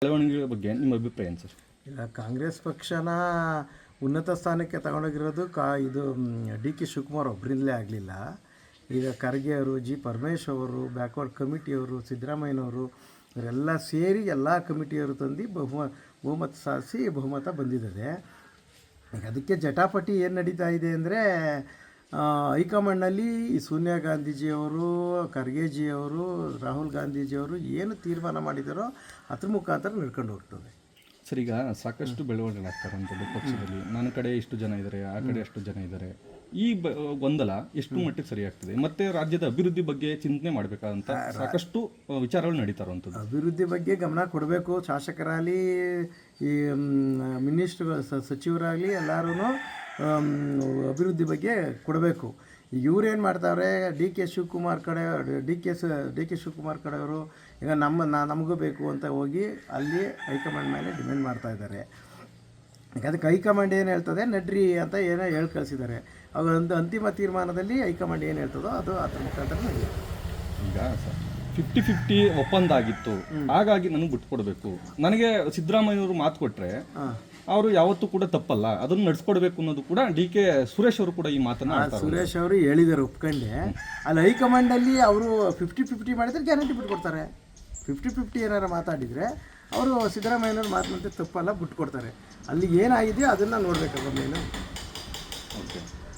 ಬೆಳವಣಿಗೆ ಬಗ್ಗೆ ನಿಮ್ಮ ಅಭಿಪ್ರಾಯ ಏನು ಸರ್? ಇಲ್ಲ, ಕಾಂಗ್ರೆಸ್ ಪಕ್ಷನ ಉನ್ನತ ಸ್ಥಾನಕ್ಕೆ ತಗೊಂಡೋಗಿರೋದು ಇದು ಡಿ ಕೆ ಶಿವಕುಮಾರ್ ಒಬ್ಬರಿಂದಲೇ ಆಗಲಿಲ್ಲ. ಈಗ ಖರ್ಗೆ ಅವರು, ಜಿ ಪರಮೇಶ್ ಅವರು, ಬ್ಯಾಕ್ವರ್ಡ್ ಕಮಿಟಿಯವರು, ಸಿದ್ದರಾಮಯ್ಯನವರು ಇವರೆಲ್ಲ ಸೇರಿ ಎಲ್ಲ ಕಮಿಟಿಯವರು ತಂದು ಬಹುಮತ ಸಾಧಿಸಿ ಬಹುಮತ ಬಂದಿದ್ದಾರೆ. ಈಗ ಅದಕ್ಕೆ ಜಟಾಪಟಿ ಏನು ನಡೀತಾ ಇದೆ ಅಂದರೆ, ಹೈಕಮಾಂಡ್ನಲ್ಲಿ ಸೋನಿಯಾ ಗಾಂಧೀಜಿಯವರು, ಖರ್ಗೆಜಿಯವರು, ರಾಹುಲ್ ಗಾಂಧೀಜಿಯವರು ಏನು ತೀರ್ಮಾನ ಮಾಡಿದಾರೋ ಅದ್ರ ಮುಖಾಂತರ ನಡ್ಕೊಂಡು ಹೋಗ್ತದೆ. ಸರ್, ಈಗ ಸಾಕಷ್ಟು ಬೆಳವಣಿಗೆ ಆಗ್ತಾರಂಥದ್ದು ಪಕ್ಷದಲ್ಲಿ. ನನ್ನ ಕಡೆ ಇಷ್ಟು ಜನ ಇದ್ದಾರೆ, ಆ ಕಡೆ ಅಷ್ಟು ಜನ ಇದ್ದಾರೆ. ಈ ಗೊಂದಲ ಎಷ್ಟು ಮಟ್ಟಿಗೆ ಸರಿಯಾಗ್ತದೆ? ಮತ್ತೆ ರಾಜ್ಯದ ಅಭಿವೃದ್ಧಿ ಬಗ್ಗೆ ಚಿಂತನೆ ಮಾಡಬೇಕಾದಂಥ ಸಾಕಷ್ಟು ವಿಚಾರಗಳು ನಡೀತಾರಂಥದ್ದು. ಅಭಿವೃದ್ಧಿ ಬಗ್ಗೆ ಗಮನ ಕೊಡಬೇಕು. ಶಾಸಕರಾಗಲಿ, ಈ ಸಚಿವರಾಗಲಿ ಎಲ್ಲರೂ ಅಭಿವೃದ್ಧಿ ಬಗ್ಗೆ ಕೊಡಬೇಕು. ಇವ್ರೇನು ಮಾಡ್ತಾವ್ರೆ, ಡಿ ಕೆ ಶಿವಕುಮಾರ್ ಕಡೆಯವರು ಈಗ ನಮಗೂ ಬೇಕು ಅಂತ ಹೋಗಿ ಅಲ್ಲಿ ಹೈಕಮಾಂಡ್ ಮೇಲೆ ಡಿಮ್ಯಾಂಡ್ ಮಾಡ್ತಾ ಇದ್ದಾರೆ. ಈಗ ಅದಕ್ಕೆ ಹೈಕಮಾಂಡ್ ಏನು ಹೇಳ್ತದೆ ನಡ್ರಿ ಅಂತ ಏನೋ ಹೇಳಿ ಕಳಿಸಿದ್ದಾರೆ. ಒಂದು ಅಂತಿಮ ತೀರ್ಮಾನದಲ್ಲಿ ಹೈಕಮಾಂಡ್ ಏನು ಹೇಳ್ತದೋ ಅದು ಅದ್ರ ಮುಖಾಂತರ ನಡೆಯುತ್ತೆ. ಈಗ ಸರ್ 50-50 ಒಪ್ಪಂದ ಆಗಿತ್ತು, ಹಾಗಾಗಿ ನನಗೆ ಬಿಟ್ಕೊಡ್ಬೇಕು. ನನಗೆ ಸಿದ್ದರಾಮಯ್ಯವರು ಮಾತು ಕೊಟ್ಟರೆ ಅವರು ಯಾವತ್ತೂ ಕೂಡ ತಪ್ಪಲ್ಲ, ಅದನ್ನು ನಡೆಸ್ಕೊಡ್ಬೇಕು ಅನ್ನೋದು ಕೂಡ ಡಿ ಕೆ ಸುರೇಶ್ ಅವರು ಕೂಡ ಈ ಮಾತನ್ನು ಸುರೇಶ್ ಅವರು ಹೇಳಿದ್ದಾರೆ, ಒಪ್ಕೊಂಡೆ. ಅಲ್ಲಿ ಹೈಕಮಾಂಡಲ್ಲಿ ಅವರು 50-50 ಮಾಡಿದ್ರೆ ಗ್ಯಾರಂಟಿ ಬಿಟ್ಕೊಡ್ತಾರೆ. 50-50 ಏನಾರು ಮಾತಾಡಿದರೆ ಅವರು ಸಿದ್ದರಾಮಯ್ಯನವ್ರು ಮಾತಂತೆ ತಪ್ಪಲ್ಲ, ಬಿಟ್ಕೊಡ್ತಾರೆ. ಅಲ್ಲಿ ಏನಾಗಿದೆಯೋ ಅದನ್ನು ನೋಡಬೇಕಲ್ವ ಮೇನು. ಓಕೆ.